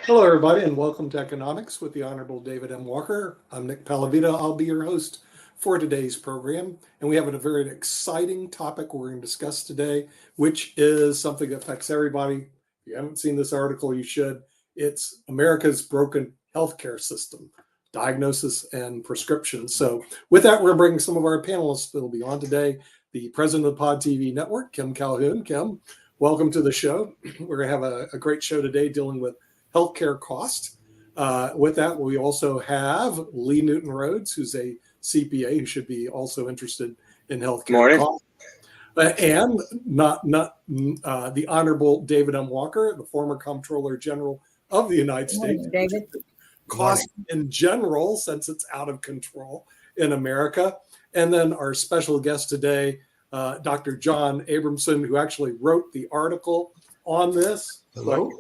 Hello, everybody, and welcome to Economics with the Honorable David M. Walker. I'm Nick Palavita. I'll be your host for today's program. And we have a very exciting topic we're going to discuss today, which is something that affects everybody. If you haven't seen this article, you should. It's America's broken healthcare system, diagnosis and prescription. So with that, we're bringing some of our panelists that will be on today. The president of the Pod TV Network, Kim Calhoun. Kim, welcome to the show. We're going to have a great show today dealing with healthcare cost. With that, we also have Lee Newton Rhodes, who's a CPA who should be also interested in healthcare cost. And not the Honorable David M. Walker, the former Comptroller General of the United States. David. Cost in general, since it's out of control in America. And then our special guest today, Dr. John Abramson, who actually wrote the article on this. Hello.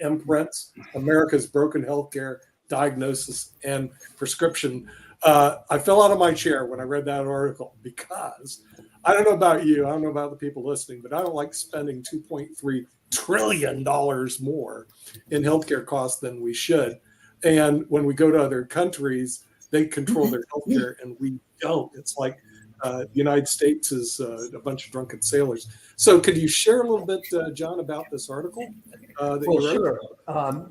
Imprints, America's Broken Healthcare Diagnosis and Prescription. I fell out of my chair when I read that article because I don't know about you, I don't know about the people listening, but I don't like spending $2.3 trillion more in healthcare costs than we should. And when we go to other countries, they control their healthcare and we don't. It's like the United States is a bunch of drunken sailors. So could you share a little bit, John, about this article? Sure.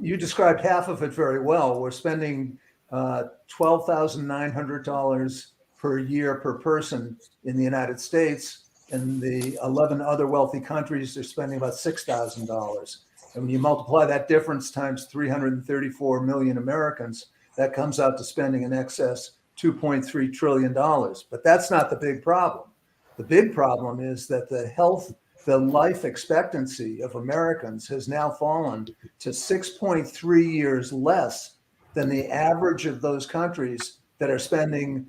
You described half of it very well. We're spending $12,900 per year per person in the United States. In the 11 other wealthy countries, they're spending about $6,000. And when you multiply that difference times 334 million Americans, that comes out to spending in excess $2.3 trillion. But that's not the big problem. The big problem is that the life expectancy of Americans has now fallen to 6.3 years less than the average of those countries that we're spending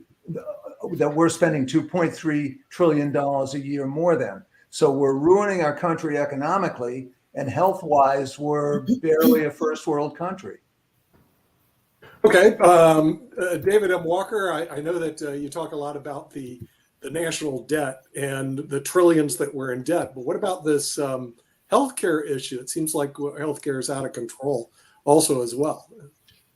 $2.3 trillion a year more than. So we're ruining our country economically, and health-wise, we're barely a first world country. Okay. David M. Walker, I know that you talk a lot about the national debt and the trillions that we're in debt, but what about this healthcare issue? It seems like healthcare is out of control also as well.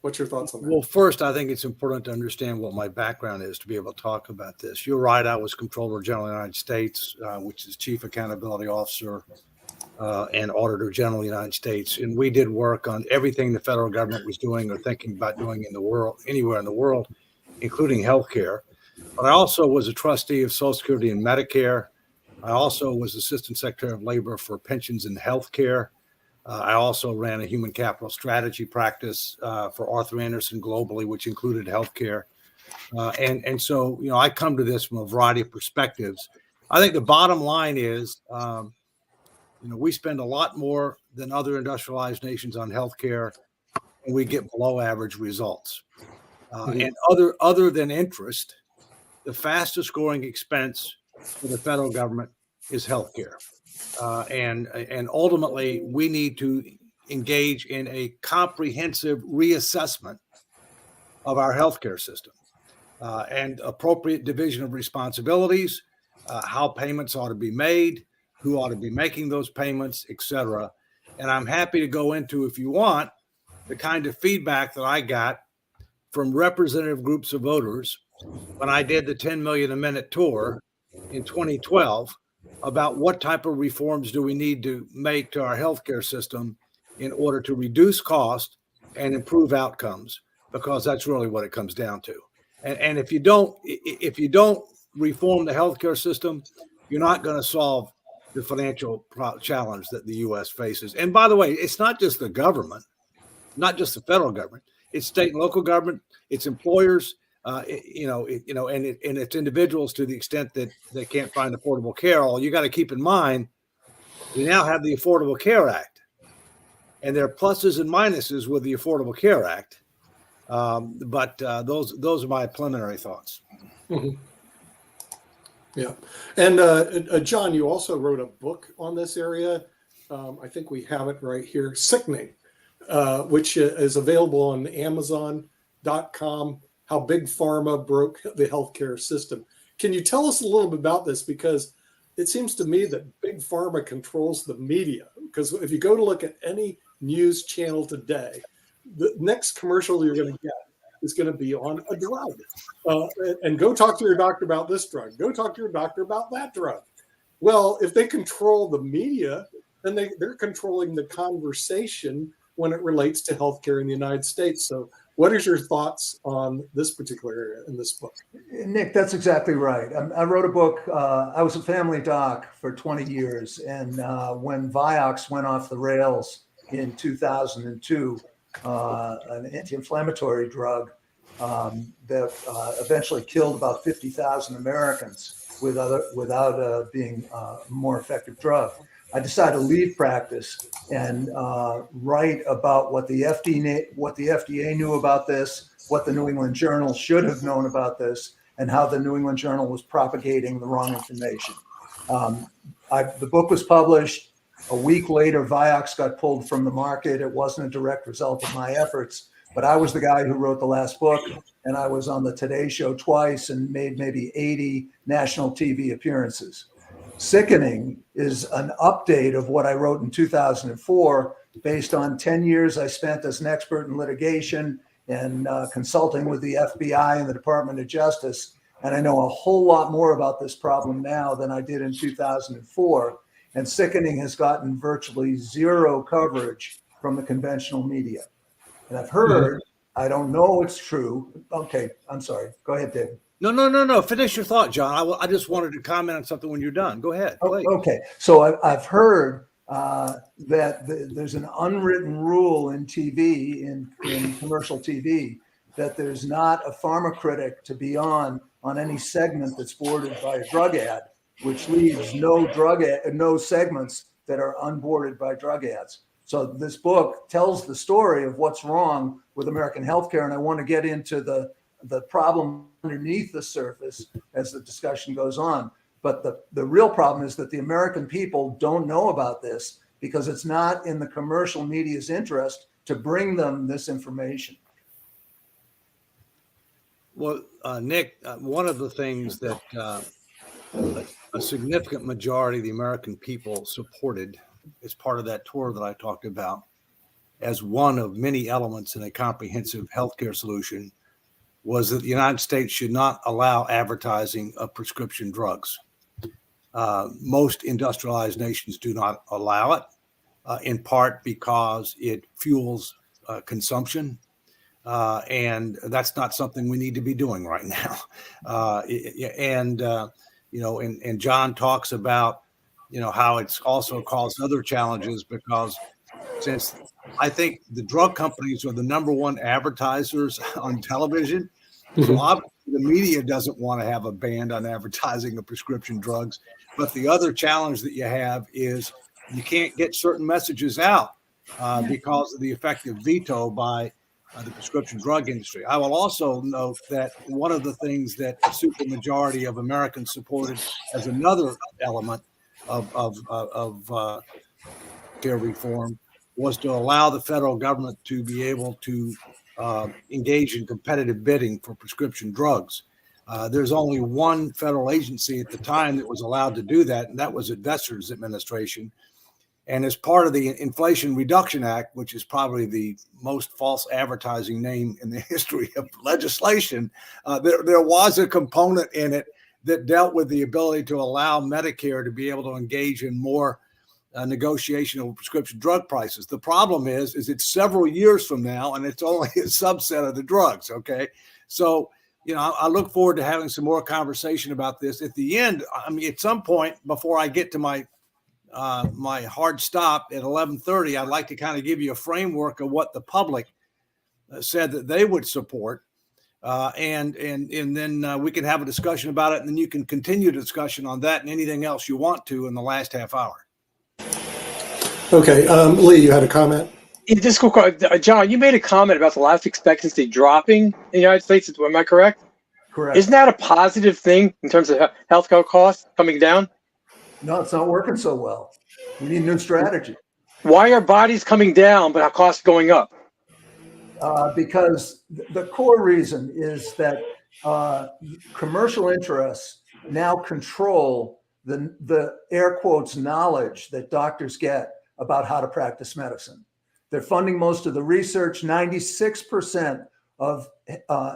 What's your thoughts on that? Well, first, I think it's important to understand what my background is to be able to talk about this. You're right. I was Comptroller General of the United States, which is Chief Accountability Officer and Auditor General of the United States. And we did work on everything the federal government was doing or thinking about doing in the world, anywhere in the world, including healthcare. But I also was a trustee of Social Security and Medicare. I also was Assistant Secretary of Labor for pensions and healthcare. I also ran a human capital strategy practice for Arthur Andersen globally, which included healthcare. And so, I come to this from a variety of perspectives. I think the bottom line is, we spend a lot more than other industrialized nations on healthcare, and we get below average results. And other than interest, the fastest growing expense for the federal government is healthcare. And ultimately, we need to engage in a comprehensive reassessment of our healthcare system and appropriate division of responsibilities, how payments ought to be made, who ought to be making those payments, et cetera. And I'm happy to go into, if you want, the kind of feedback that I got from representative groups of voters when I did the 10 million a minute tour in 2012 about what type of reforms do we need to make to our healthcare system in order to reduce cost and improve outcomes, because that's really what it comes down to. And if you don't reform the healthcare system, you're not going to solve the financial challenge that the U.S. faces. And by the way, it's not just the government, not just the federal government. It's state and local government, it's employers, and it's individuals to the extent that they can't find affordable care. All you got to keep in mind, we now have the Affordable Care Act, and there are pluses and minuses with the Affordable Care Act. But those are my preliminary thoughts. Mm-hmm. Yeah. And John, you also wrote a book on this area. I think we have it right here, Sickening, which is available on Amazon.com, How Big Pharma Broke the Healthcare System. Can you tell us a little bit about this? Because it seems to me that Big Pharma controls the media. Because if you go to look at any news channel today, the next commercial you're going to get is going to be on a drug. And go talk to your doctor about this drug. Go talk to your doctor about that drug. Well, if they control the media, then they're controlling the conversation when it relates to healthcare in the United States. So what is your thoughts on this particular area in this book? Nick, that's exactly right. I wrote a book. I was a family doc for 20 years. And when Vioxx went off the rails in 2002, an anti-inflammatory drug that eventually killed about 50,000 Americans without being a more effective drug, I decided to leave practice and write about what the FDA knew about this, what the New England Journal should have known about this, and how the New England Journal was propagating the wrong information. The book was published. A week later, Vioxx got pulled from the market. It wasn't a direct result of my efforts, but I was the guy who wrote the last book, and I was on the Today Show twice and made maybe 80 national TV appearances. Sickening is an update of what I wrote in 2004, based on 10 years I spent as an expert in litigation and consulting with the FBI and the Department of Justice. And I know a whole lot more about this problem now than I did in 2004. And Sickening has gotten virtually zero coverage from the conventional media. And I've heard, I don't know it's true. Okay, I'm sorry. Go ahead, David. No. Finish your thought, John. I just wanted to comment on something when you're done. Go ahead. Okay. So I've heard that there's an unwritten rule in TV, in commercial TV, that there's not a pharma critic to be on any segment that's bordered by a drug ad, which leaves no segments that are unbordered by drug ads. So this book tells the story of what's wrong with American healthcare, and I want to get into the problem underneath the surface as the discussion goes on. But the real problem is that the American people don't know about this because it's not in the commercial media's interest to bring them this information. Well, Nick, one of the things that a significant majority of the American people supported as part of that tour that I talked about as one of many elements in a comprehensive healthcare solution was that the United States should not allow advertising of prescription drugs. Most industrialized nations do not allow it, in part because it fuels consumption. And that's not something we need to be doing right now. And John talks about, how it's also caused other challenges because since I think the drug companies are the number one advertisers on television, so obviously the media doesn't want to have a ban on advertising of prescription drugs. But the other challenge that you have is you can't get certain messages out because of the effective veto by the prescription drug industry. I will also note that one of the things that the supermajority of Americans supported as another element of care reform was to allow the federal government to be able to engage in competitive bidding for prescription drugs. There's only one federal agency at the time that was allowed to do that, and that was the Veterans Administration. And as part of the Inflation Reduction Act, which is probably the most false advertising name in the history of legislation, there was a component in it that dealt with the ability to allow Medicare to be able to engage in more negotiation of prescription drug prices. The problem is it's several years from now, and it's only a subset of the drugs. Okay, so I look forward to having some more conversation about this. At the end, I mean, at some point before I get to my hard stop at 11:30, I'd like to kind of give you a framework of what the public said that they would support, and then we can have a discussion about it, and then you can continue the discussion on that and anything else you want to in the last half hour. Okay, Lee, you had a comment? Yeah, just quick, John, you made a comment about the life expectancy dropping in the United States. Am I correct? Correct. Isn't that a positive thing in terms of healthcare costs coming down? No, it's not working so well. We need a new strategy. Why are bodies coming down but our costs going up? Because the core reason is that commercial interests now control the air quotes knowledge that doctors get about how to practice medicine. They're funding most of the research. 96% of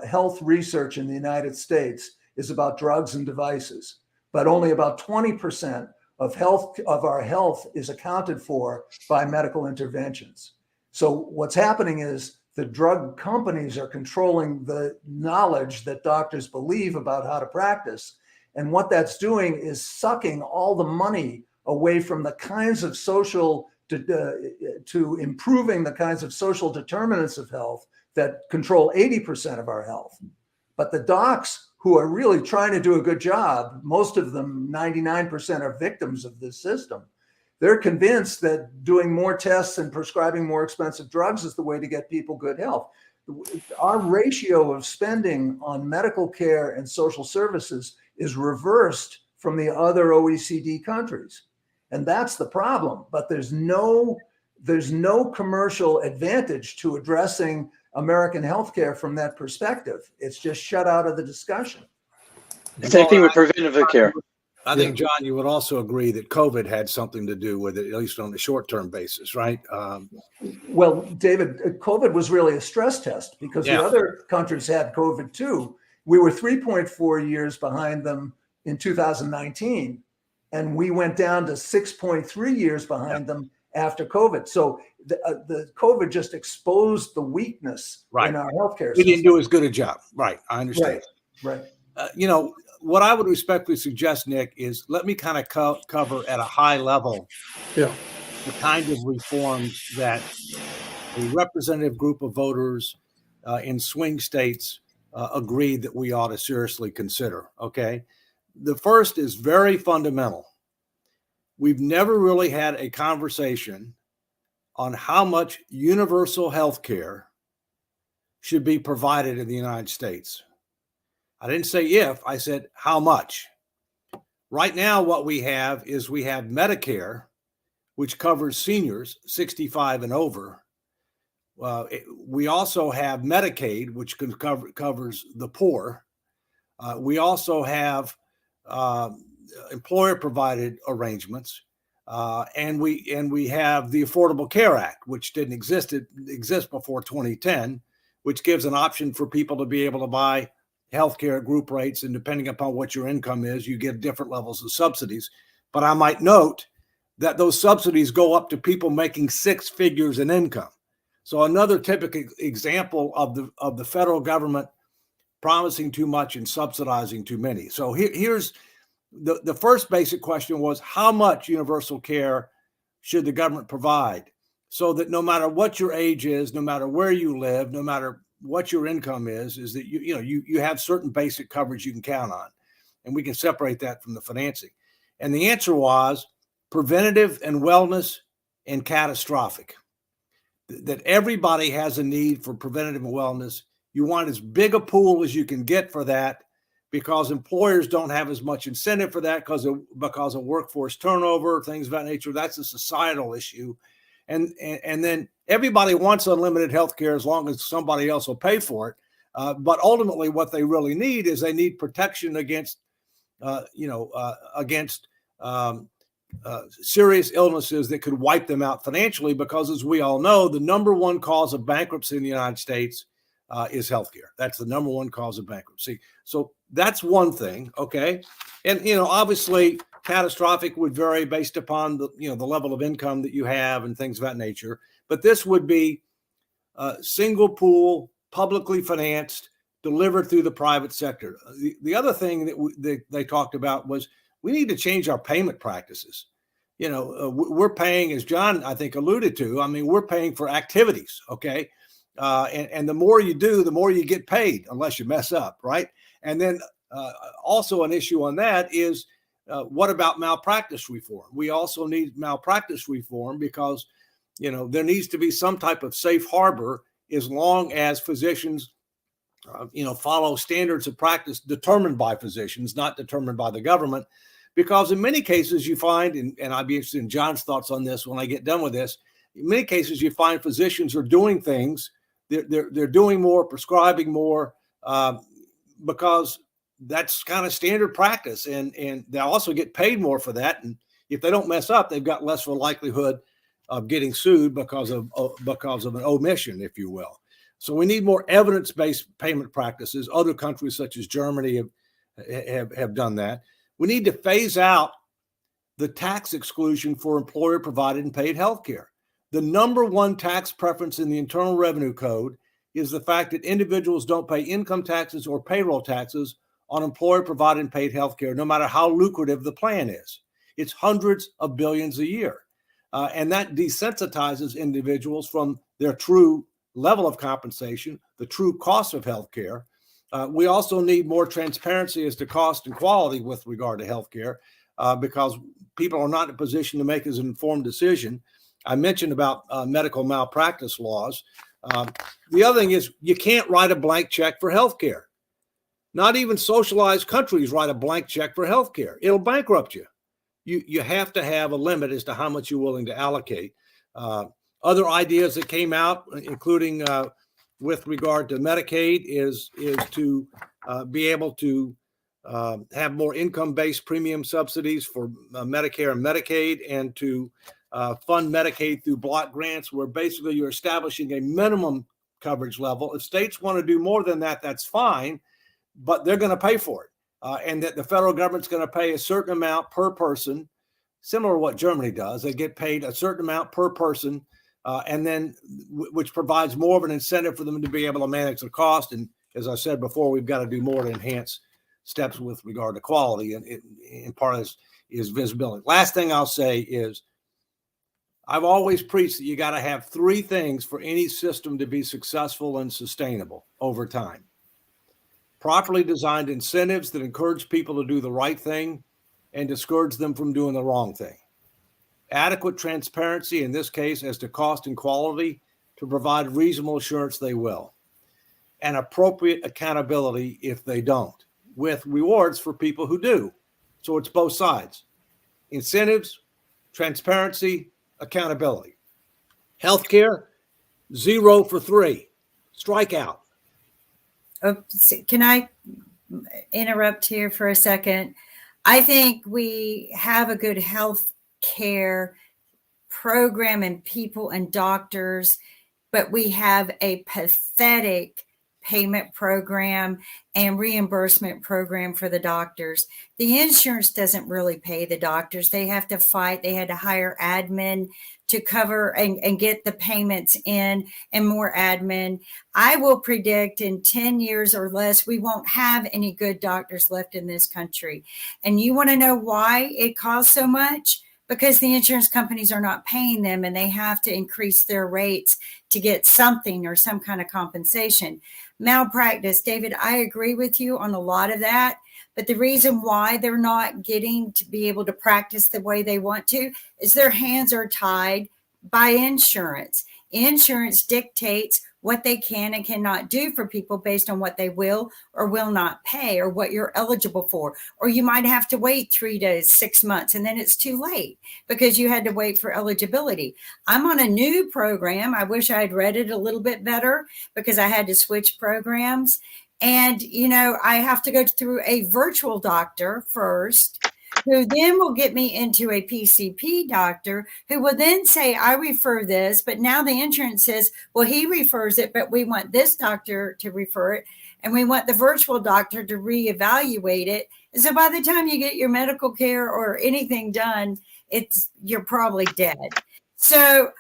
health research in the United States is about drugs and devices, but only about 20% of our health is accounted for by medical interventions. So what's happening is the drug companies are controlling the knowledge that doctors believe about how to practice. And what that's doing is sucking all the money away from the kinds of social, to improving the kinds of social determinants of health that control 80% of our health. But the docs who are really trying to do a good job, most of them, 99% are victims of this system. They're convinced that doing more tests and prescribing more expensive drugs is the way to get people good health. Our ratio of spending on medical care and social services is reversed from the other OECD countries. And that's the problem. But there's no commercial advantage to addressing American healthcare from that perspective. It's just shut out of the discussion. Same thing with preventative care. I think, John, you would also agree that COVID had something to do with it, at least on a short-term basis, right? Well, David, COVID was really a stress test because the other countries had COVID too. We were 3.4 years behind them in 2019, and we went down to 6.3 years behind them after COVID. So the COVID just exposed the weakness in our healthcare system. We didn't do as good a job. Right. I understand. Right. What I would respectfully suggest, Nick, is let me kind of cover at a high level the kind of reforms that a representative group of voters in swing states agreed that we ought to seriously consider. Okay. The first is very fundamental. We've never really had a conversation on how much universal health care should be provided in the United States. I didn't say if, I said how much. Right now, what we have is we have Medicare, which covers seniors 65 and over. We also have Medicaid, which covers the poor. We also have employer-provided arrangements, and we have the Affordable Care Act, which didn't exist before 2010, which gives an option for people to be able to buy healthcare at group rates, and depending upon what your income is, you get different levels of subsidies. But I might note that those subsidies go up to people making six figures in income. So another typical example of the federal government promising too much and subsidizing too many. So here's the first basic question was, how much universal care should the government provide so that no matter what your age is, no matter where you live, no matter what your income is that you have certain basic coverage you can count on, and we can separate that from the financing. And the answer was preventative and wellness and catastrophic. That everybody has a need for preventative and wellness. You want as big a pool as you can get for that, because employers don't have as much incentive for that because of workforce turnover, things of that nature. That's a societal issue. And then everybody wants unlimited health care as long as somebody else will pay for it. But ultimately, what they really need is they need protection against, serious illnesses that could wipe them out financially. Because as we all know, the number one cause of bankruptcy in the United States is healthcare. That's the number one cause of bankruptcy. So that's one thing. Okay. And, obviously catastrophic would vary based upon the level of income that you have and things of that nature. But this would be single pool, publicly financed, delivered through the private sector. The other thing that they talked about was we need to change our payment practices. We're paying, as John, I think, alluded to, we're paying for activities. Okay. And the more you do, the more you get paid, unless you mess up. Right. And then also an issue on that is, what about malpractice reform? We also need malpractice reform because, there needs to be some type of safe harbor as long as physicians, follow standards of practice determined by physicians, not determined by the government. Because in many cases you find, and I'd be interested in John's thoughts on this when I get done with this, in many cases you find physicians are doing things, they're doing more, prescribing more, because that's kind of standard practice, and they also get paid more for that. And if they don't mess up, they've got less of a likelihood of getting sued because of an omission, if you will. So we need more evidence-based payment practices. Other countries such as Germany have done that. We need to phase out the tax exclusion for employer-provided and paid health care. The number one tax preference in the Internal Revenue Code is the fact that individuals don't pay income taxes or payroll taxes on employer-provided and paid health care, no matter how lucrative the plan is. It's hundreds of billions a year. And that desensitizes individuals from their true level of compensation, the true cost of health care. We also need more transparency as to cost and quality with regard to health care, because people are not in a position to make an informed decision. I mentioned about medical malpractice laws. The other thing is you can't write a blank check for health care. Not even socialized countries write a blank check for health care. It'll bankrupt you. You have to have a limit as to how much you're willing to allocate. Other ideas that came out, including with regard to Medicaid, is to be able to have more income-based premium subsidies for Medicare and Medicaid, and to fund Medicaid through block grants, where basically you're establishing a minimum coverage level. If states want to do more than that, that's fine, but they're going to pay for it. And that the federal government's going to pay a certain amount per person, similar to what Germany does. They get paid a certain amount per person, and then which provides more of an incentive for them to be able to manage the cost. And as I said before, we've got to do more to enhance steps with regard to quality, and part of this is visibility. Last thing I'll say is I've always preached that you got to have three things for any system to be successful and sustainable over time. Properly designed incentives that encourage people to do the right thing and discourage them from doing the wrong thing. Adequate transparency, in this case, as to cost and quality, to provide reasonable assurance they will. And appropriate accountability if they don't, with rewards for people who do. So it's both sides. Incentives, transparency, accountability. Healthcare, 0 for 3. Strikeout. Can I interrupt here for a second? I think we have a good health care program and people and doctors, but we have a pathetic payment program and reimbursement program for the doctors. The insurance doesn't really pay the doctors. They have to fight. They had to hire admin to cover and get the payments in, and more admin. I will predict in 10 years or less, we won't have any good doctors left in this country. And you want to know why it costs so much? Because the insurance companies are not paying them, and they have to increase their rates to get something or some kind of compensation. Malpractice, David, I agree with you on a lot of that. But the reason why they're not getting to be able to practice the way they want to is their hands are tied by insurance. Insurance dictates what they can and cannot do for people based on what they will or will not pay, or what you're eligible for. Or you might have to wait 3 to 6 months, and then it's too late because you had to wait for eligibility. I'm on a new program. I wish I had read it a little bit better because I had to switch programs. And, I have to go through a virtual doctor first, who then will get me into a PCP doctor, who will then say, I refer this, but now the insurance says, well, he refers it, but we want this doctor to refer it, and we want the virtual doctor to reevaluate it. And so by the time you get your medical care or anything done, you're probably dead. So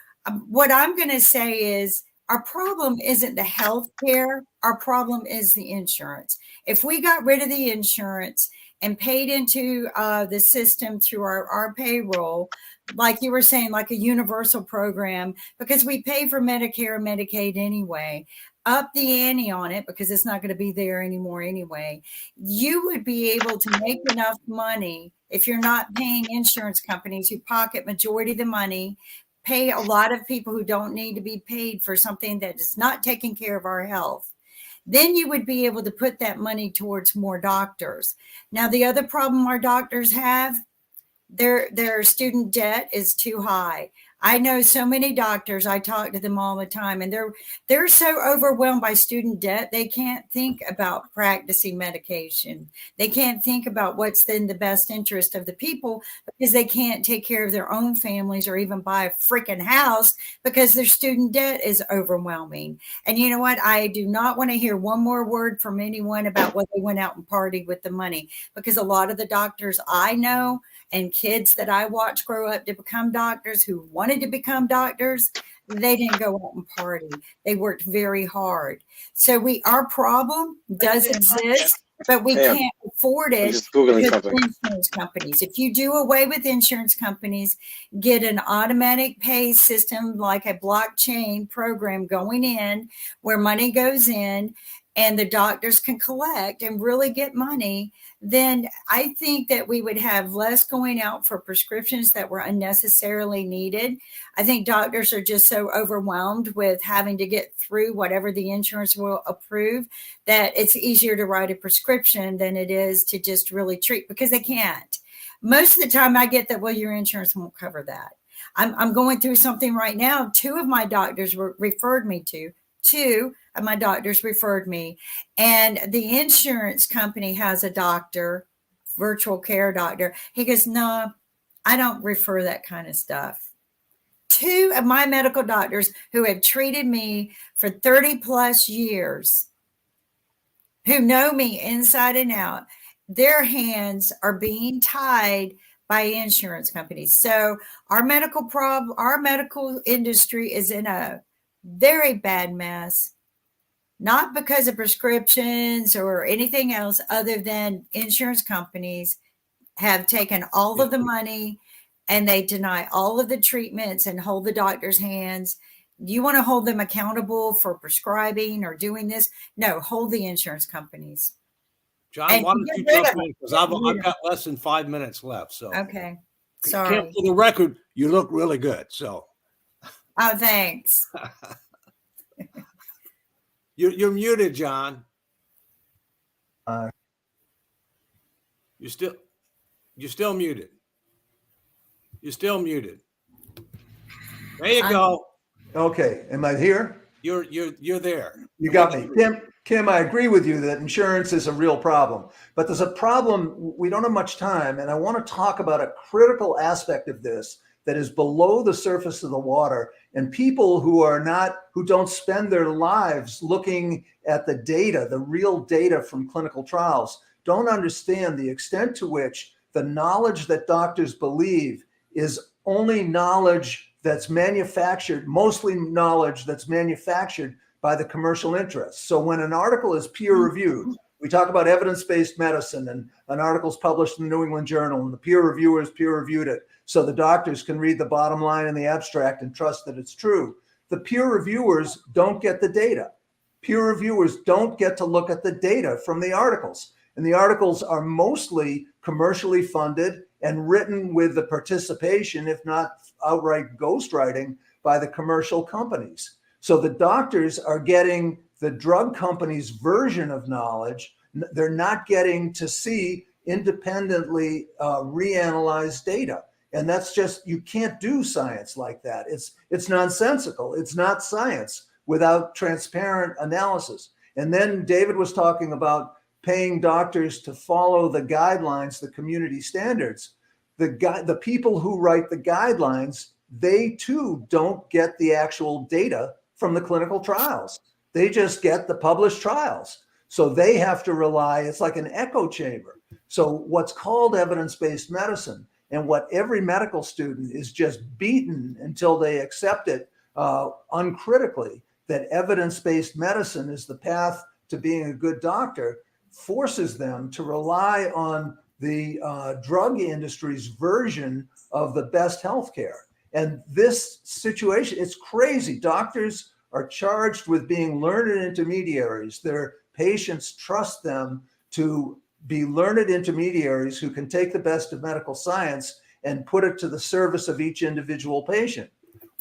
what I'm going to say is, our problem isn't the health care. Our problem is the insurance. If we got rid of the insurance and paid into the system through our payroll, like you were saying, like a universal program, because we pay for Medicare and Medicaid anyway, up the ante on it because it's not going to be there anymore anyway, you would be able to make enough money if you're not paying insurance companies who pocket majority of the money, pay a lot of people who don't need to be paid for something that is not taking care of our health. Then you would be able to put that money towards more doctors. Now, the other problem our doctors have, their student debt is too high. I know so many doctors. I talk to them all the time, and they're so overwhelmed by student debt. They can't think about practicing medication. They can't think about what's in the best interest of the people because they can't take care of their own families or even buy a freaking house because their student debt is overwhelming. And you know what? I do not want to hear one more word from anyone about what they went out and partied with the money, because a lot of the doctors I know and kids that I watch grow up to become doctors who wanted to become doctors, they didn't go out and party. They worked very hard. So our problem does exist, but we Hang on. can't afford I'm it just Googling because of something. insurance companies. If you do away with insurance companies, get an automatic pay system like a blockchain program going in where money goes in and the doctors can collect and really get money, then I think that we would have less going out for prescriptions that were unnecessarily needed. I think doctors are just so overwhelmed with having to get through whatever the insurance will approve that it's easier to write a prescription than it is to just really treat, because they can't. Most of the time I get that, well, your insurance won't cover that. I'm going through something right now. Two of my doctors referred me, and the insurance company has a doctor, virtual care doctor. He goes, no, I don't refer that kind of stuff. Two of my medical doctors who have treated me for 30 plus years, who know me inside and out, their hands are being tied by insurance companies. So our medical industry is in a very bad mess, not because of prescriptions or anything else other than insurance companies have taken all of the money and they deny all of the treatments and hold the doctor's hands. You want to hold them accountable for prescribing or doing this? No, hold the insurance companies. John, And why don't get you rid jump of in? it. Because Get I've rid of got less than 5 minutes left. So Okay. Kim, Sorry. for the record, you look really good. So Oh, thanks. you're muted, John. Uh, You're still muted. You're still muted. There you go. Okay, am I here? You're there. You got me. Kim, I agree with you that insurance is a real problem, but there's a problem. We don't have much time, and I want to talk about a critical aspect of this that is below the surface of the water, and people who don't spend their lives looking at the data, the real data from clinical trials, don't understand the extent to which the knowledge that doctors believe is only knowledge that's manufactured, mostly knowledge that's manufactured by the commercial interests. So when an article is peer reviewed, we talk about evidence-based medicine, and an article is published in the New England Journal, and the peer reviewers peer reviewed it so the doctors can read the bottom line in the abstract and trust that it's true. The peer reviewers don't get the data. Peer reviewers don't get to look at the data from the articles. And the articles are mostly commercially funded and written with the participation, if not outright ghostwriting, by the commercial companies. So the doctors are getting the drug company's version of knowledge. They're not getting to see independently reanalyzed data. And that's just, you can't do science like that. It's nonsensical. It's not science without transparent analysis. And then David was talking about paying doctors to follow the guidelines, the community standards. The people who write the guidelines, they too don't get the actual data from the clinical trials. They just get the published trials. So they have to rely, it's like an echo chamber. So what's called evidence-based medicine, and what every medical student is just beaten until they accept it uncritically, that evidence-based medicine is the path to being a good doctor, forces them to rely on the drug industry's version of the best healthcare. And this situation, it's crazy. Doctors are charged with being learned intermediaries. Their patients trust them to be learned intermediaries who can take the best of medical science and put it to the service of each individual patient.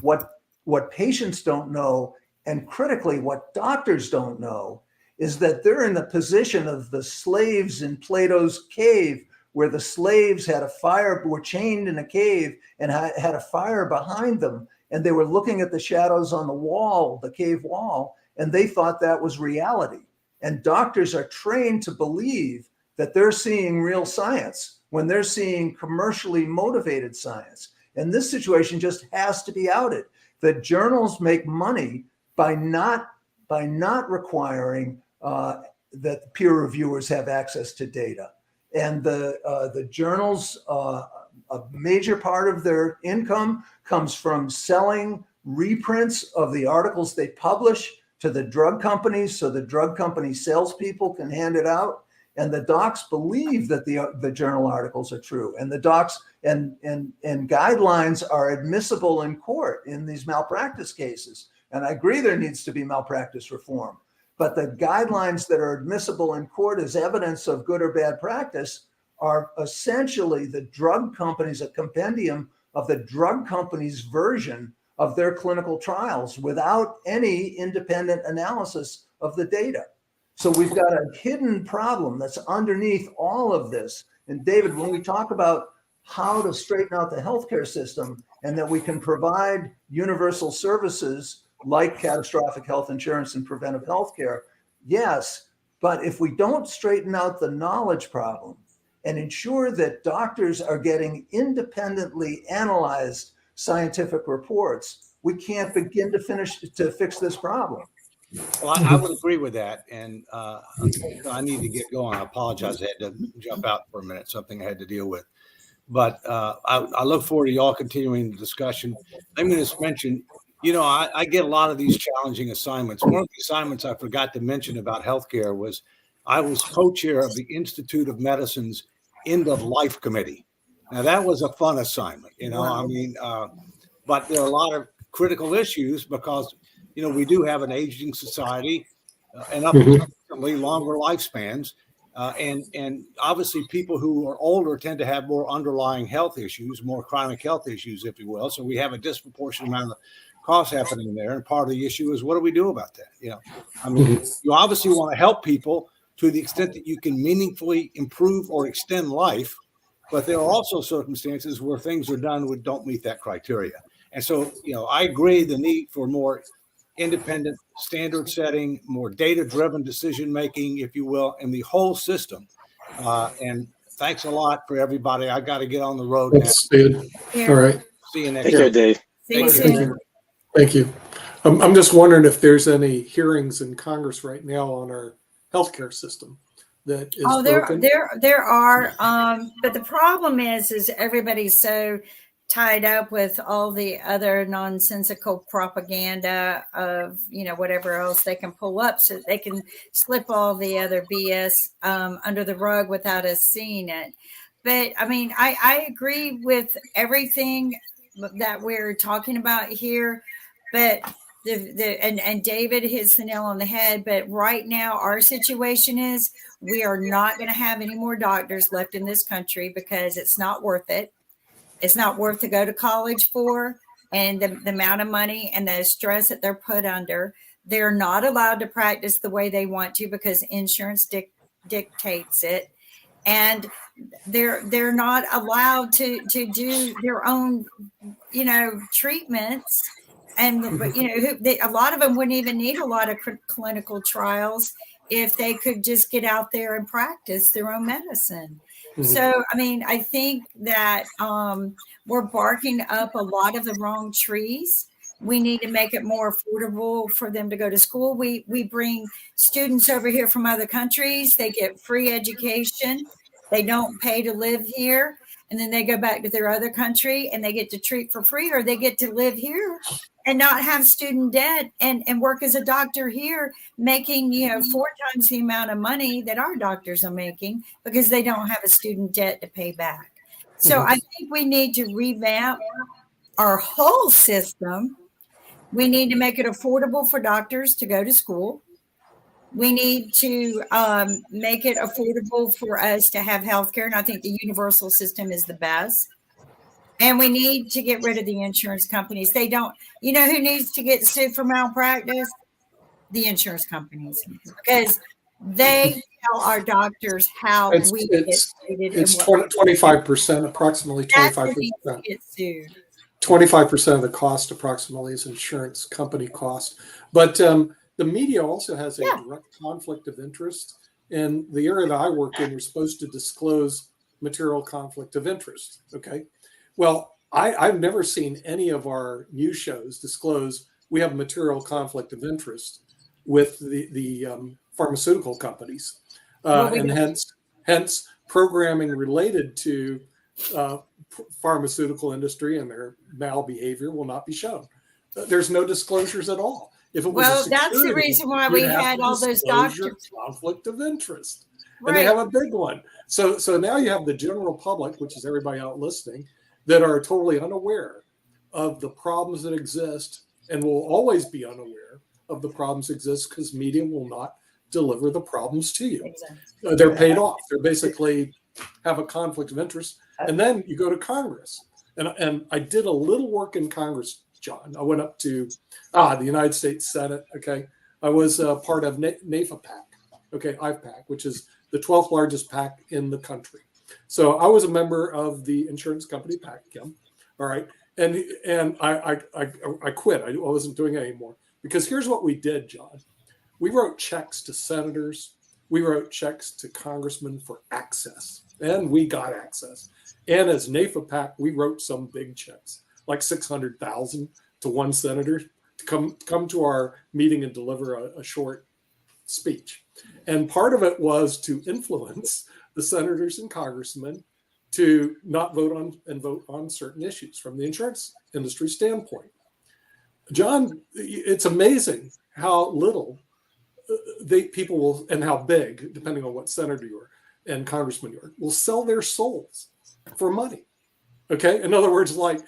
What patients don't know, and critically what doctors don't know, is that they're in the position of the slaves in Plato's cave where the slaves had a fire, were chained in a cave and had a fire behind them. And they were looking at the shadows on the wall, the cave wall, and they thought that was reality. And doctors are trained to believe that they're seeing real science when they're seeing commercially motivated science. And this situation just has to be outed. The journals make money by not requiring that peer reviewers have access to data. And the journals, a major part of their income comes from selling reprints of the articles they publish to the drug companies, so the drug company salespeople can hand it out. And the docs believe that the journal articles are true. And the docs and guidelines are admissible in court in these malpractice cases. And I agree there needs to be malpractice reform. But the guidelines that are admissible in court as evidence of good or bad practice are essentially the drug companies, a compendium of the drug companies' version of their clinical trials without any independent analysis of the data. So we've got a hidden problem that's underneath all of this. And David, when we talk about how to straighten out the healthcare system and that we can provide universal services like catastrophic health insurance and preventive healthcare, yes, but if we don't straighten out the knowledge problem and ensure that doctors are getting independently analyzed scientific reports, we can't begin to fix this problem. Well, I would agree with that. And I need to get going. I apologize. I had to jump out for a minute, something I had to deal with. But I look forward to y'all continuing the discussion. Let me just mention, I get a lot of these challenging assignments. One of the assignments I forgot to mention about healthcare was I was co-chair of the Institute of Medicine's End of Life Committee. Now, that was a fun assignment, but there are a lot of critical issues because we do have an aging society and up recently longer lifespans. And obviously people who are older tend to have more underlying health issues, more chronic health issues, if you will. So we have a disproportionate amount of costs happening there. And part of the issue is, what do we do about that? You obviously want to help people to the extent that you can meaningfully improve or extend life. But there are also circumstances where things are done that don't meet that criteria. And so, I agree the need for more independent standard setting, more data-driven decision-making, if you will, in the whole system. And thanks a lot for everybody. I got to get on the road now. Thanks, David. All right. See you next Take care, Dave. See you Thank soon. you. Thank you. I'm just wondering if there's any hearings in Congress right now on our healthcare system that is broken. There are. But the problem is everybody's so tied up with all the other nonsensical propaganda of, whatever else they can pull up so they can slip all the other BS under the rug without us seeing it. But I agree with everything that we're talking about here, but and David hits the nail on the head. But right now, our situation is we are not going to have any more doctors left in this country because it's not worth it. It's not worth to go to college for, and the amount of money and the stress that they're put under. They're not allowed to practice the way they want to because insurance dictates it, and they're not allowed to do their own, treatments. And a lot of them wouldn't even need a lot of clinical trials if they could just get out there and practice their own medicine. So, I think that we're barking up a lot of the wrong trees. We need to make it more affordable for them to go to school. We bring students over here from other countries. They get free education. They don't pay to live here. And then they go back to their other country and they get to treat for free, or they get to live here and not have student debt and work as a doctor here, making, 4 times the amount of money that our doctors are making because they don't have a student debt to pay back. So I think we need to revamp our whole system. We need to make it affordable for doctors to go to school. We need to make it affordable for us to have healthcare. And I think the universal system is the best. And we need to get rid of the insurance companies. They don't, who needs to get sued for malpractice? The insurance companies. Because they tell our doctors how It's we get it's treated it's and what 25%, approximately that's when 25%. we get sued. 25% of the cost approximately is insurance company cost. But the media also has a Yeah. direct conflict of interest. In the area that I work in, we're supposed to disclose material conflict of interest. Okay. Well, I've never seen any of our news shows disclose we have material conflict of interest with the pharmaceutical companies. Well, we And don't. hence programming related to pharmaceutical industry and their malbehavior will not be shown. There's no disclosures at all. If it was Well, a that's the security, reason why you'd we have had to all those disclose your doctors. conflict of interest, and they Right. have a big one. So now you have the general public, which is everybody out listening, that are totally unaware of the problems that exist and will always be unaware of the problems exist because media will not deliver the problems to you. Exactly. They're paid off. They're basically have a conflict of interest. And then you go to Congress. And I did a little work in Congress, John. I went up to the United States Senate. Okay. I was part of NAFA PAC. Okay. IPAC, which is the 12th largest PAC in the country. So I was a member of the insurance company PACChem. All right. And I quit. I wasn't doing it anymore because here's what we did, John. We wrote checks to senators. We wrote checks to congressmen for access, and we got access. And as NAFA PAC, we wrote some big checks, like $600,000 to one senator to come to our meeting and deliver a short speech. And part of it was to influence the senators and congressmen to not vote on certain issues from the insurance industry standpoint. John, it's amazing how little people will, and how big, depending on what senator you are and congressman you are, will sell their souls for money. Okay. In other words, like,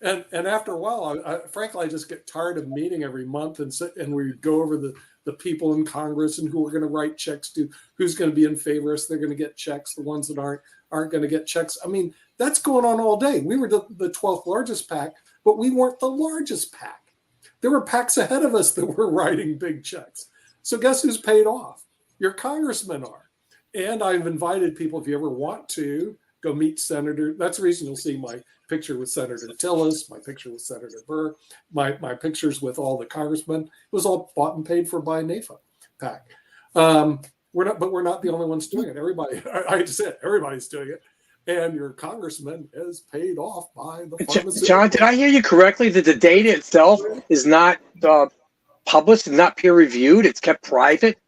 and after a while, frankly, I just get tired of meeting every month and we go over the people in Congress and who we're going to write checks to, who's going to be in favor of us. They're going to get checks. The ones that aren't going to get checks. I mean, that's going on all day. We were the 12th largest PAC, but we weren't the largest PAC. There were PACs ahead of us that were writing big checks. So guess who's paid off? Your congressmen are. And I've invited people, if you ever want to, go meet Senator. That's the reason you'll see my picture with Senator Tillis, my picture with Senator Burr, my pictures with all the congressmen. It was all bought and paid for by NAFA PAC. We're not the only ones doing it. Everybody, I just said, everybody's doing it. And your congressman is paid off by the pharmaceutical. John, did I hear you correctly that the data itself is not published and not peer reviewed? It's kept private?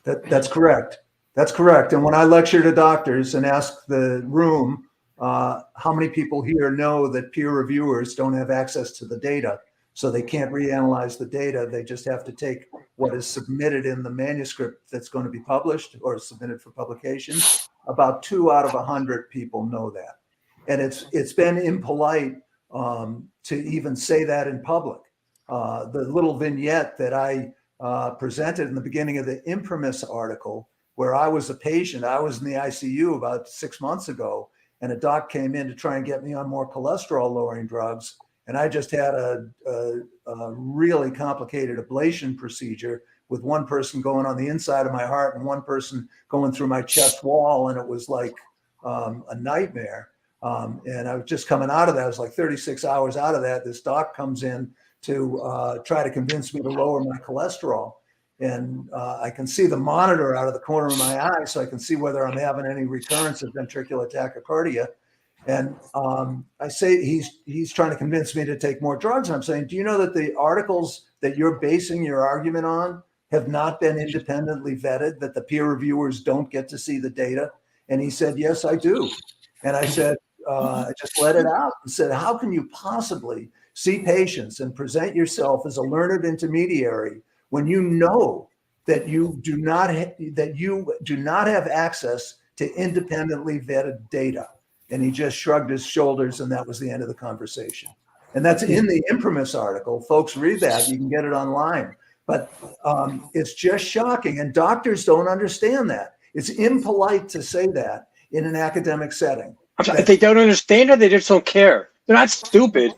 That's correct. That's correct. And when I lecture to doctors and ask the room, how many people here know that peer reviewers don't have access to the data, so they can't reanalyze the data. They just have to take what is submitted in the manuscript that's going to be published or submitted for publication. About 2 out of 100 people know that. And it's been impolite to even say that in public. The little vignette that I presented in the beginning of the Imprimis article, where I was a patient, I was in the ICU about 6 months ago, and a doc came in to try and get me on more cholesterol lowering drugs. And I just had a really complicated ablation procedure with one person going on the inside of my heart and one person going through my chest wall. And it was like a nightmare. And I was just coming out of that. I was like 36 hours out of that. This doc comes in to try to convince me to lower my cholesterol. And I can see the monitor out of the corner of my eye, so I can see whether I'm having any recurrence of ventricular tachycardia. And I say he's trying to convince me to take more drugs. And I'm saying, do you know that the articles that you're basing your argument on have not been independently vetted, that the peer reviewers don't get to see the data? And he said, yes, I do. And I said, I just let it out and said, how can you possibly see patients and present yourself as a learned intermediary when you know that you do not have access to independently vetted data? And he just shrugged his shoulders, and that was the end of the conversation. And that's in the Imprimis article. Folks, read that. You can get it online. But it's just shocking. And doctors don't understand that. It's impolite to say that in an academic setting. I'm sorry, they don't understand, or they just don't care? They're not stupid.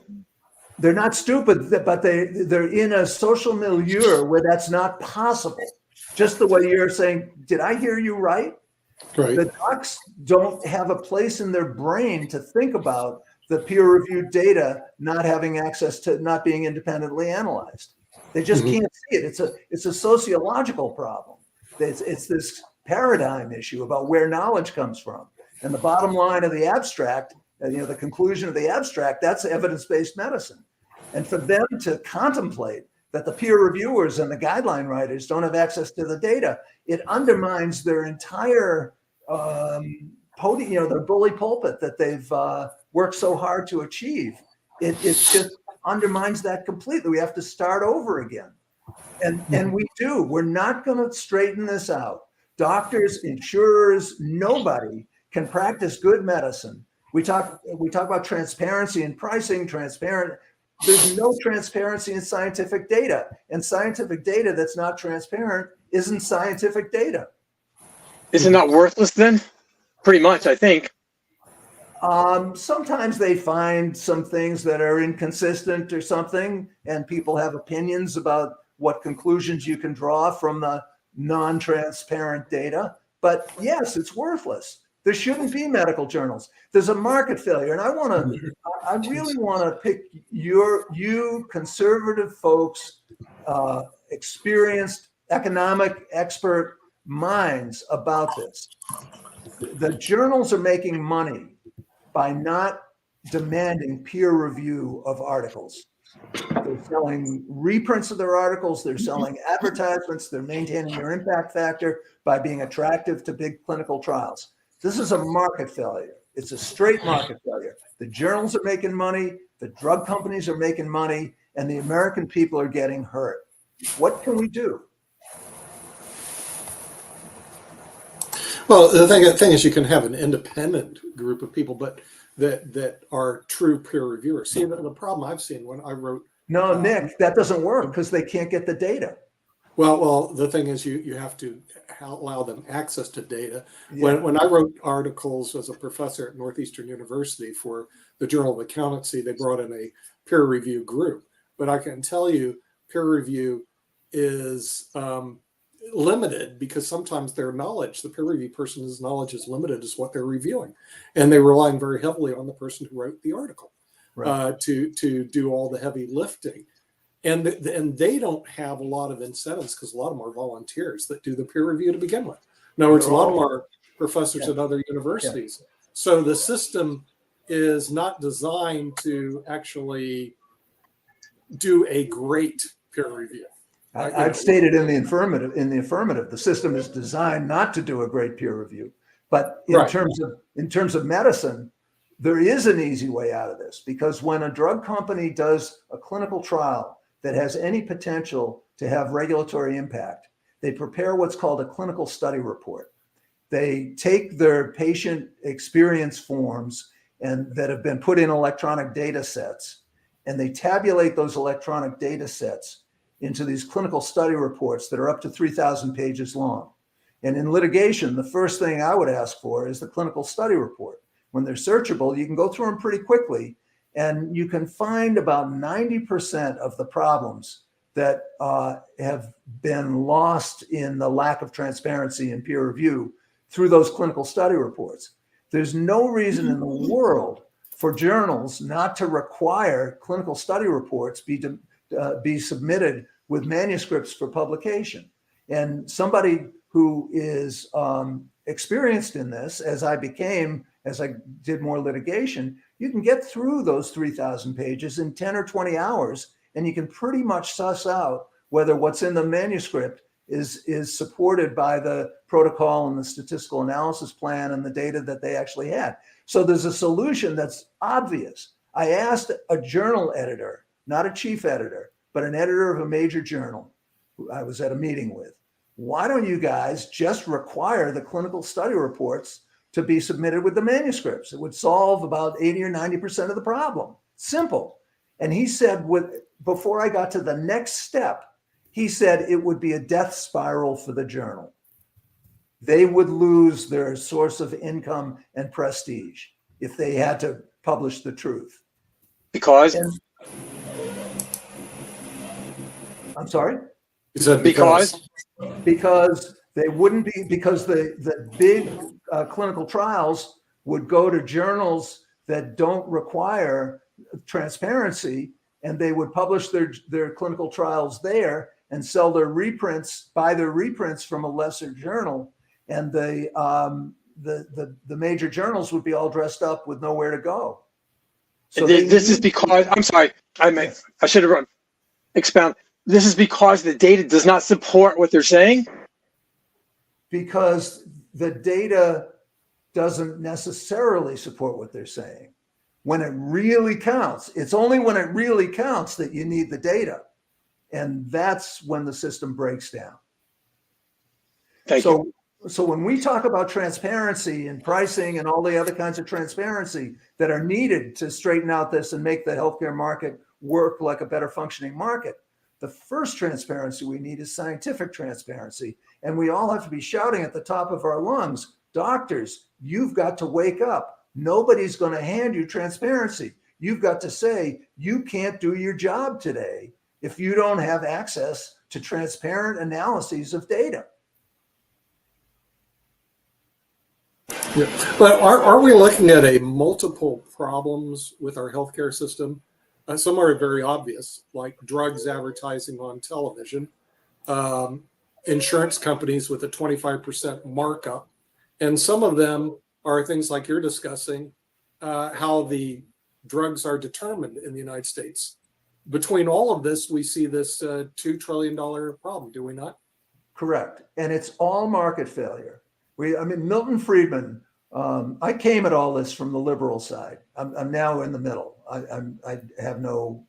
They're not stupid, but they're in a social milieu where that's not possible. Just the way you're saying, did I hear you right? Right. The docs don't have a place in their brain to think about the peer-reviewed data not having access to, not being independently analyzed. They just can't see it. It's a sociological problem. It's this paradigm issue about where knowledge comes from. And the bottom line of the abstract, the conclusion of the abstract, that's evidence-based medicine. And for them to contemplate that the peer reviewers and the guideline writers don't have access to the data, it undermines their entire their bully pulpit that they've worked so hard to achieve. It just undermines that completely. We have to start over again. And we do. We're not going to straighten this out. Doctors, insurers, nobody can practice good medicine. We talk about transparency in pricing, there's no transparency in scientific data. And scientific data that's not transparent isn't scientific data. Is it not worthless then? Pretty much, I think. Sometimes they find some things that are inconsistent or something, and people have opinions about what conclusions you can draw from the non-transparent data. But yes, it's worthless. There shouldn't be medical journals. There's a market failure. And I really want to pick you conservative folks, experienced economic expert minds about this. The journals are making money by not demanding peer review of articles. They're selling reprints of their articles. They're selling advertisements. They're maintaining their impact factor by being attractive to big clinical trials. This is a market failure. It's a straight market failure. The journals are making money. The drug companies are making money, and the American people are getting hurt. What can we do? Well, the thing is, you can have an independent group of people, but that are true peer reviewers. See, the problem I've seen when I wrote. No, Nick, that doesn't work because they can't get the data. Well, the thing is, you have to allow them access to data. Yeah. When I wrote articles as a professor at Northeastern University for the Journal of Accountancy, they brought in a peer review group. But I can tell you, peer review is limited because sometimes their knowledge, the peer review person's knowledge is limited as what they're reviewing, and they're relying very heavily on the person who wrote the article to do all the heavy lifting. And they don't have a lot of incentives because a lot of them are volunteers that do the peer review to begin with. In other words, a lot of them are professors at other universities. Yeah. So the system is not designed to actually do a great peer review. I've stated in the affirmative, the system is designed not to do a great peer review. But in terms of medicine, there is an easy way out of this, because when a drug company does a clinical trial that has any potential to have regulatory impact, they prepare what's called a clinical study report. They take their patient experience forms and that have been put in electronic data sets, and they tabulate those electronic data sets into these clinical study reports that are up to 3,000 pages long. And in litigation, the first thing I would ask for is the clinical study report. When they're searchable, you can go through them pretty quickly, and you can find about 90% of the problems that have been lost in the lack of transparency and peer review through those clinical study reports. There's no reason in the world for journals not to require clinical study reports be submitted with manuscripts for publication. And somebody who is experienced in this, as I did more litigation, you can get through those 3,000 pages in 10 or 20 hours, and you can pretty much suss out whether what's in the manuscript is supported by the protocol and the statistical analysis plan and the data that they actually had. So there's a solution that's obvious. I asked a journal editor, not a chief editor, but an editor of a major journal who I was at a meeting with, why don't you guys just require the clinical study reports to be submitted with the manuscripts? It would solve about 80 or 90% of the problem. Simple. And he said, before I got to the next step, he said it would be a death spiral for the journal. They would lose their source of income and prestige if they had to publish the truth. Because? I'm sorry? Is that Because Because they wouldn't be, because the big clinical trials would go to journals that don't require transparency, and they would publish their clinical trials there and sell their reprints, buy their reprints from a lesser journal, and the major journals would be all dressed up with nowhere to go. So this is because, I'm sorry, I should have expound. This is because the data does not support what they're saying? Because the data doesn't necessarily support what they're saying. When it really counts, it's only when it really counts that you need the data. And that's when the system breaks down. Thank you. So when we talk about transparency and pricing and all the other kinds of transparency that are needed to straighten out this and make the healthcare market work like a better functioning market, the first transparency we need is scientific transparency. And we all have to be shouting at the top of our lungs, doctors, you've got to wake up. Nobody's going to hand you transparency. You've got to say, you can't do your job today if you don't have access to transparent analyses of data. Yeah. But are we looking at a multiple problems with our healthcare system? Some are very obvious, like drugs advertising on television, insurance companies with a 25% markup, and some of them are things like you're discussing, how the drugs are determined in the United States. Between all of this, we see this $2 trillion problem, do we not? Correct. And it's all market failure. Milton Friedman, I came at all this from the liberal side. I'm now in the middle. I have no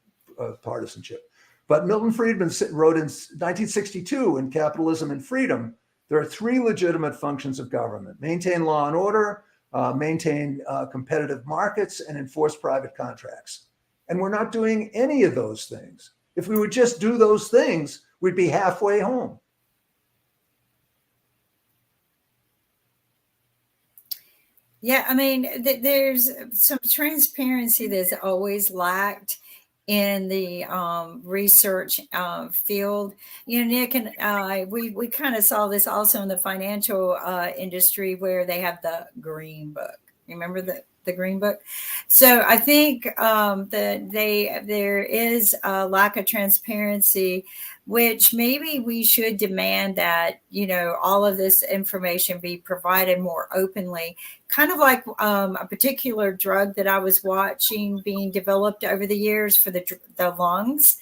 partisanship. But Milton Friedman wrote in 1962 in Capitalism and Freedom, there are three legitimate functions of government: maintain law and order, maintain competitive markets, and enforce private contracts. And we're not doing any of those things. If we would just do those things, we'd be halfway home. Yeah, I mean, there's some transparency that's always lacked in the research field. You know, Nick and I, we kind of saw this also in the financial industry where they have the Green Book. Remember the Green Book? So I think that there is a lack of transparency, which maybe we should demand that, you know, all of this information be provided more openly. Kind of like a particular drug that I was watching being developed over the years for the lungs.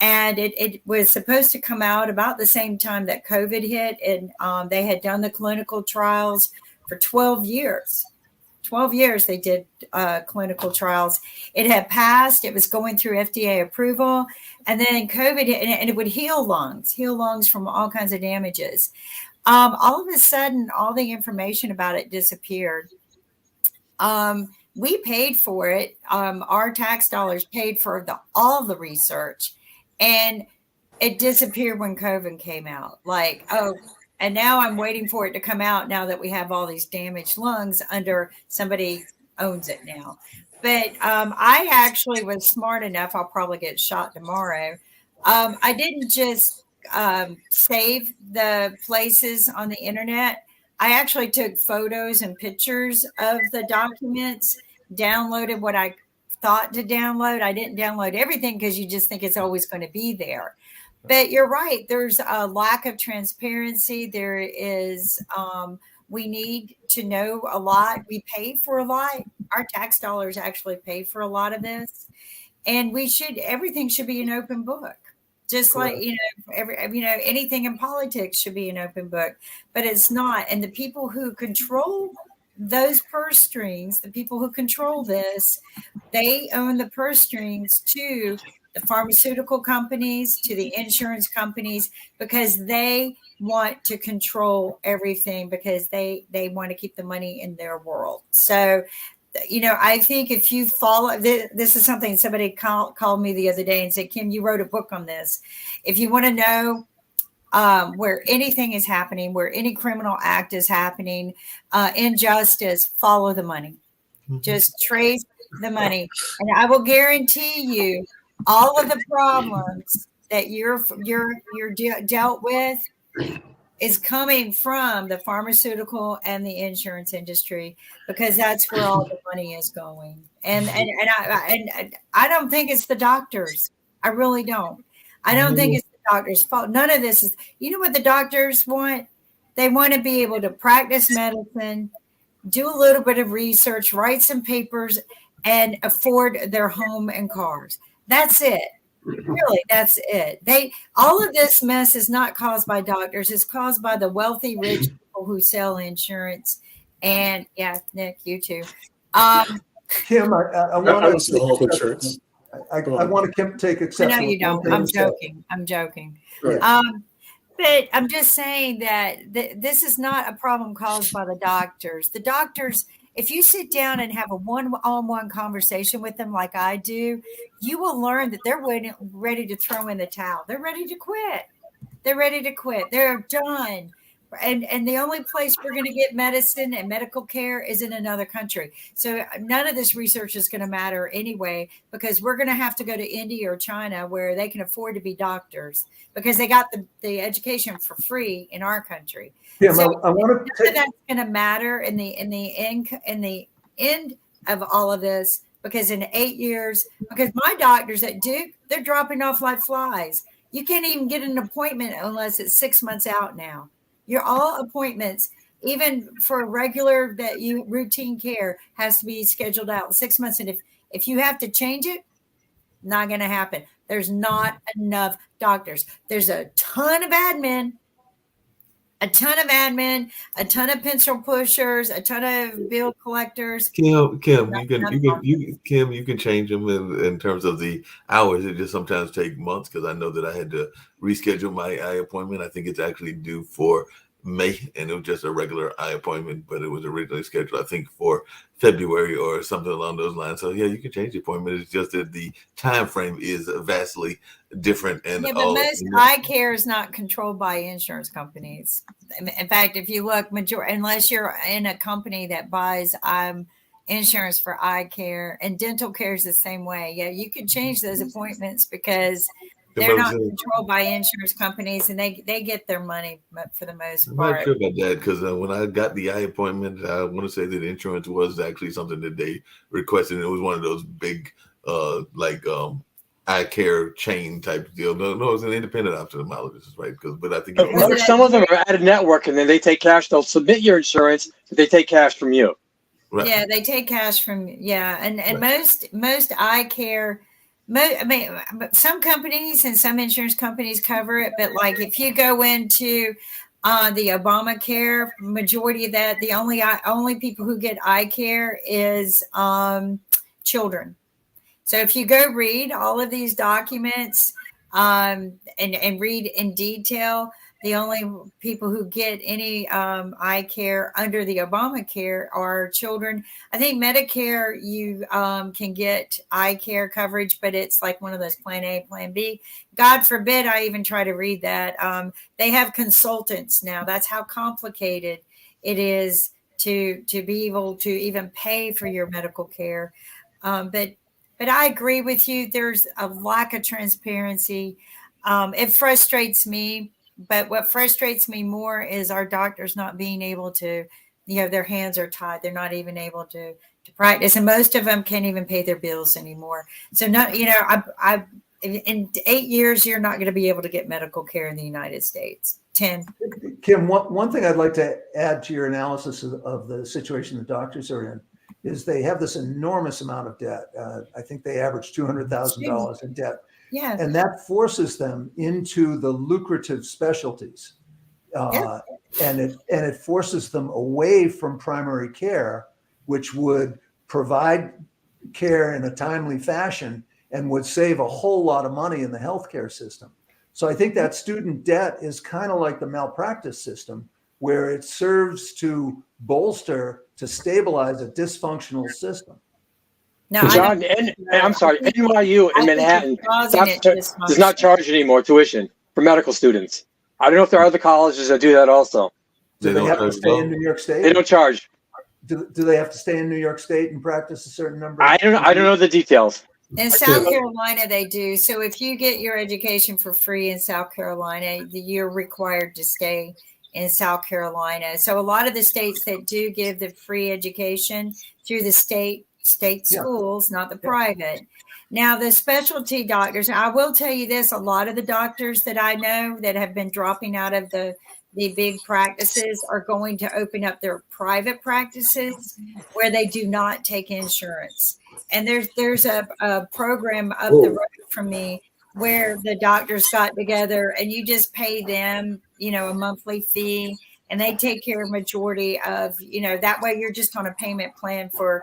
And it was supposed to come out about the same time that COVID hit. And they had done the clinical trials for 12 years. 12 years they did clinical trials. It had passed. It was going through FDA approval. And then COVID hit, and it would heal lungs from all kinds of damages. All of a sudden, all the information about it disappeared. We paid for it. Our tax dollars paid for all the research, and it disappeared when COVID came out. Like, oh, and now I'm waiting for it to come out now that we have all these damaged lungs under somebody owns it now. But I actually was smart enough. I'll probably get shot tomorrow. I didn't just save the places on the internet. I actually took photos and pictures of the documents, downloaded what I thought to download. I didn't download everything because you just think it's always going to be there. But you're right. There's a lack of transparency. There is, we need to know a lot. We pay for a lot. Our tax dollars actually pay for a lot of this. And everything should be an open book. Just like, anything in politics should be an open book, but it's not. And the people who control those purse strings, the people who control this, they own the purse strings to the pharmaceutical companies, to the insurance companies, because they want to control everything, because they want to keep the money in their world. So, I think if you follow, this is something somebody called me the other day and said, Kim, you wrote a book on this. If you want to know where anything is happening, where any criminal act is happening, injustice, follow the money. Mm-hmm. Just trace the money. And I will guarantee you all of the problems that you're dealt with is coming from the pharmaceutical and the insurance industry, because that's where all the money is going. And I don't think it's the doctors. I really don't. I don't think it's the doctors' fault. None of this is. You know what the doctors want? They want to be able to practice medicine, do a little bit of research, write some papers, and afford their home and cars. That's it. Really, that's it. All of this mess is not caused by doctors. It's caused by the wealthy, rich people who sell insurance. And yeah, Nick, you too. Kim, I want was the health insurance. I want to take exception. No, you don't. I'm joking. I'm joking. But I'm just saying that this is not a problem caused by the doctors. The doctors, if you sit down and have a one-on-one conversation with them like I do, you will learn that they're ready to throw in the towel. They're ready to quit. They're ready to quit. They're done. And the only place we're going to get medicine and medical care is in another country. So none of this research is going to matter anyway, because we're going to have to go to India or China where they can afford to be doctors because they got the education for free in our country. Yeah, so I want to take that's going to matter in the end of all of this, because in 8 years, because my doctors at Duke, they're dropping off like flies. You can't even get an appointment unless it's 6 months out now. Your all appointments, even for regular routine care, has to be scheduled out in 6 months. And if you have to change it, not going to happen. There's not enough doctors. There's a ton of admin, a ton of pencil pushers, a ton of bill collectors. Kim, you can change them in terms of the hours. It just sometimes take months, because I know that I had to reschedule my eye appointment. I think it's actually due for May, and it was just a regular eye appointment, but it was originally scheduled, I think, for February or something along those lines. So yeah, you can change the appointment. It's just that the time frame is vastly different. And yeah, but most eye care is not controlled by insurance companies. In fact, if you look, unless you're in a company that buys insurance for eye care, and dental care is the same way. Yeah, you can change those appointments because they're not controlled by insurance companies, and they get their money for the most part. I'm not sure about that, because when I got the eye appointment, I want to say that insurance was actually something that they requested. And it was one of those big, eye care chain type deal. No, it was an independent ophthalmologist, right? But I think some of them are at a network, and then they take cash. They'll submit your insurance, but they take cash from you. Right. Yeah, they take cash from and right. most eye care. I mean, some companies and some insurance companies cover it, but like if you go into the Obamacare, majority of that, the only people who get eye care is children. So if you go read all of these documents and read in detail, the only people who get any eye care under the Obamacare are children. I think Medicare, you can get eye care coverage, but it's like one of those Plan A, Plan B. God forbid I even try to read that. They have consultants now. That's how complicated it is to be able to even pay for your medical care. But I agree with you. There's a lack of transparency. It frustrates me. But what frustrates me more is our doctors not being able to, their hands are tied. They're not even able to practice. And most of them can't even pay their bills anymore. So, in 8 years, you're not going to be able to get medical care in the United States. 10. Kim, one thing I'd like to add to your analysis of the situation the doctors are in is they have this enormous amount of debt. I think they average $200,000 in debt. Yeah. And that forces them into the lucrative specialties. And it forces them away from primary care, which would provide care in a timely fashion and would save a whole lot of money in the healthcare system. So I think that student debt is kind of like the malpractice system, where it serves to stabilize a dysfunctional system. No, John, I'm sorry, NYU in Manhattan does not charge anymore tuition for medical students. I don't know if there are other colleges that do that also. Do they have to stay in New York State? They don't charge. Do they have to stay in New York State and practice a certain number? I don't know the details. In South Carolina, they do. So if you get your education for free in South Carolina, you're required to stay in South Carolina. So a lot of the states that do give the free education through the state schools, not the private. Now, the specialty doctors, I will tell you this, a lot of the doctors that I know that have been dropping out of the big practices are going to open up their private practices where they do not take insurance. And there's a program up the road from me where the doctors got together and you just pay them, a monthly fee, and they take care of majority of, that way you're just on a payment plan for,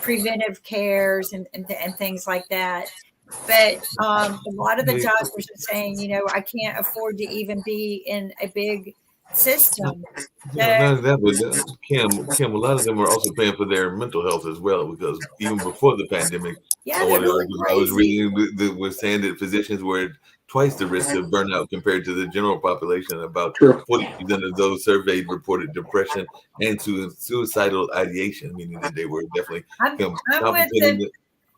preventive cares and things like that. But a lot of the doctors are saying, I can't afford to even be in a big system. Not that, but Kim, a lot of them are also paying for their mental health as well, because even before the pandemic, I was reading that was saying that physicians were at twice the risk of burnout compared to the general population. About 40% of those surveyed reported depression and suicidal ideation, meaning that they were definitely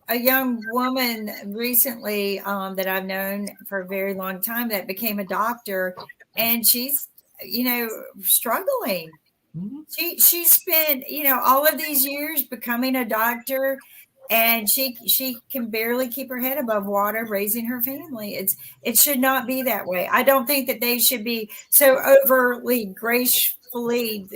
a young woman recently that I've known for a very long time that became a doctor, and she's struggling. Mm-hmm. She spent all of these years becoming a doctor, and she can barely keep her head above water raising her family. It should not be that way. I don't think that they should be so overly graciously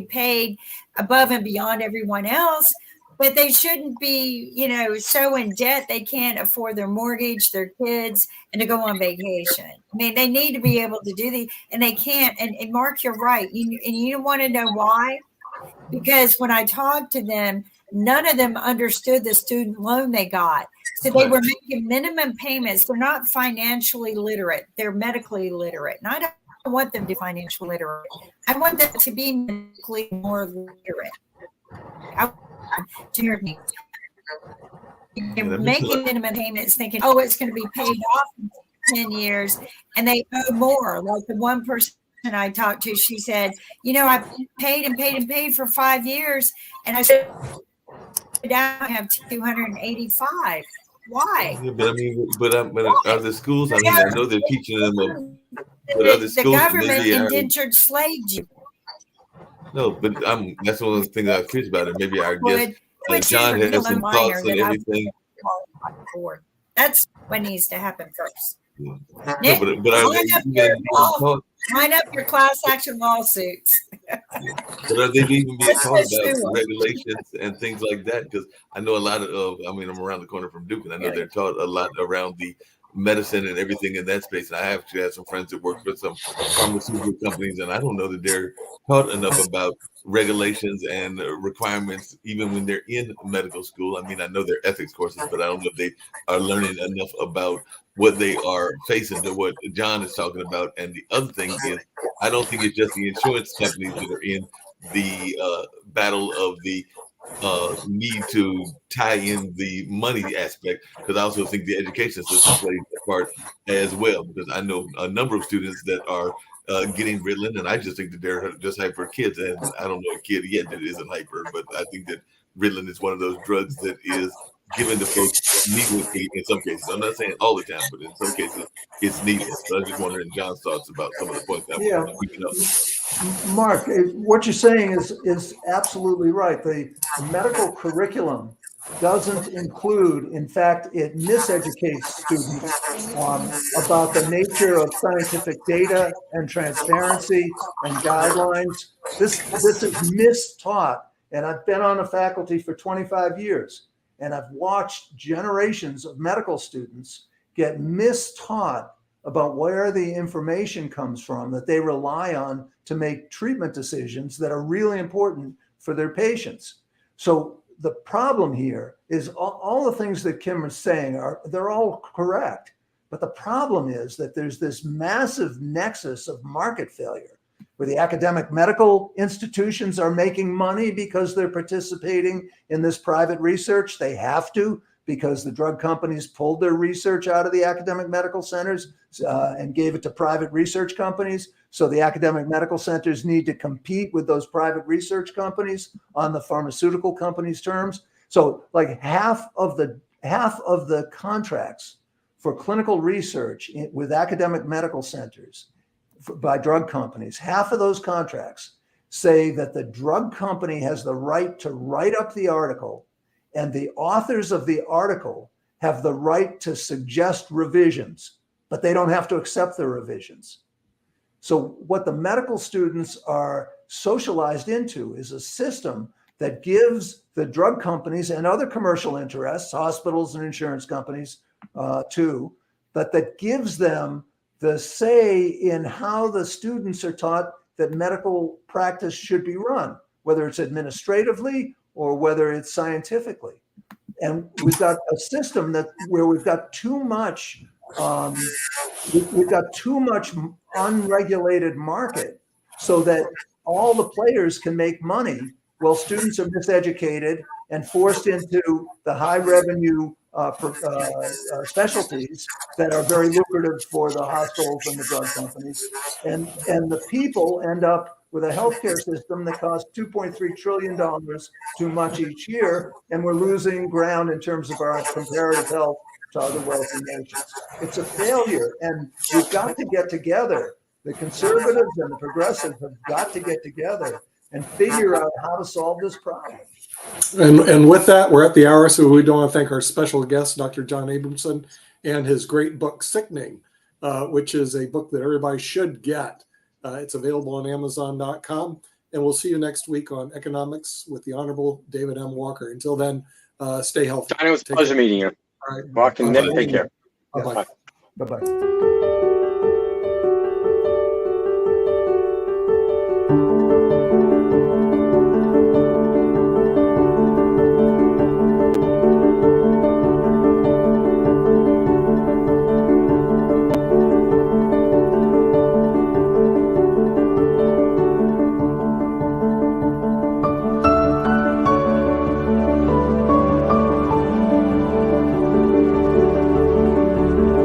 paid above and beyond everyone else. But they shouldn't be, so in debt they can't afford their mortgage, their kids, and to go on vacation. I mean, they need to be able to do and they can't. And Mark, you're right. You want to know why? Because when I talked to them, none of them understood the student loan they got. So they were making minimum payments. They're not financially literate. They're medically literate. And I don't want them to be financially literate. I want them to be medically more literate. They're making minimum payments thinking, it's going to be paid off in 10 years, and they owe more. Like the one person I talked to, she said, I paid and paid and paid for 5 years, and I said, now I have 285. Why? Yeah, but other schools, I know they're teaching them. But other schools, the government indentured slaved you. No, but that's one of the things I was curious about. And maybe I guess John has some thoughts on everything. That's what needs to happen first. Yeah. Nick, No, line up your class action lawsuits. But are they even being taught about regulations and things like that? Because I know a lot of, I'm around the corner from Duke, and I know they're taught a lot around the medicine and everything in that space. And I actually have some friends that work for some pharmaceutical companies, and I don't know that they're taught enough about regulations and requirements even when they're in medical school. I know they're ethics courses, but I don't know if they are learning enough about what they are facing to what John is talking about. And the other thing is, I don't think it's just the insurance companies that are in the battle of the need to tie in the money aspect, because I also think the education system plays a part as well, because I know a number of students that are getting Ritalin, and I just think that they're just hyper kids, and I don't know a kid yet that isn't hyper, but I think that Ritalin is one of those drugs that is given to folks needlessly in some cases. I'm not saying all the time, but in some cases it's needless. So I was just wondering John's thoughts about some of the points that I was picking up. Mark, what you're saying is absolutely right. The medical curriculum doesn't include, in fact, it miseducates students about the nature of scientific data and transparency and guidelines. This is mistaught, and I've been on the faculty for 25 years, and I've watched generations of medical students get mistaught about where the information comes from that they rely on to make treatment decisions that are really important for their patients. So the problem here is all the things that Kim is saying they're all correct. But the problem is that there's this massive nexus of market failure where the academic medical institutions are making money because they're participating in this private research. They have to, because the drug companies pulled their research out of the academic medical centers and gave it to private research companies. So the academic medical centers need to compete with those private research companies on the pharmaceutical companies' terms. So like half of the half of the contracts for clinical research with academic medical centers by drug companies, half of those contracts say that the drug company has the right to write up the article, and the authors of the article have the right to suggest revisions, but they don't have to accept the revisions. So what the medical students are socialized into is a system that gives the drug companies and other commercial interests, hospitals and insurance companies too, but that gives them the say in how the students are taught that medical practice should be run, whether it's administratively or whether it's scientifically. And we've got a system where we've got too much unregulated market, so that all the players can make money while students are miseducated and forced into the high revenue specialties that are very lucrative for the hospitals and the drug companies. And the people end up with a healthcare system that costs $2.3 trillion too much each year, and we're losing ground in terms of our comparative health to other wealthy nations. It's a failure, and we've got to get together. The conservatives and the progressives have got to get together and figure out how to solve this problem. And with that, we're at the hour, so we don't want to thank our special guest, Dr. John Abramson, and his great book, Sickening, which is a book that everybody should get. It's available on Amazon.com. And we'll see you next week on Economics with the Honorable David M. Walker. Until then, stay healthy. John, it was a pleasure meeting you. All right. Walking, take care. Bye-bye. Bye-bye.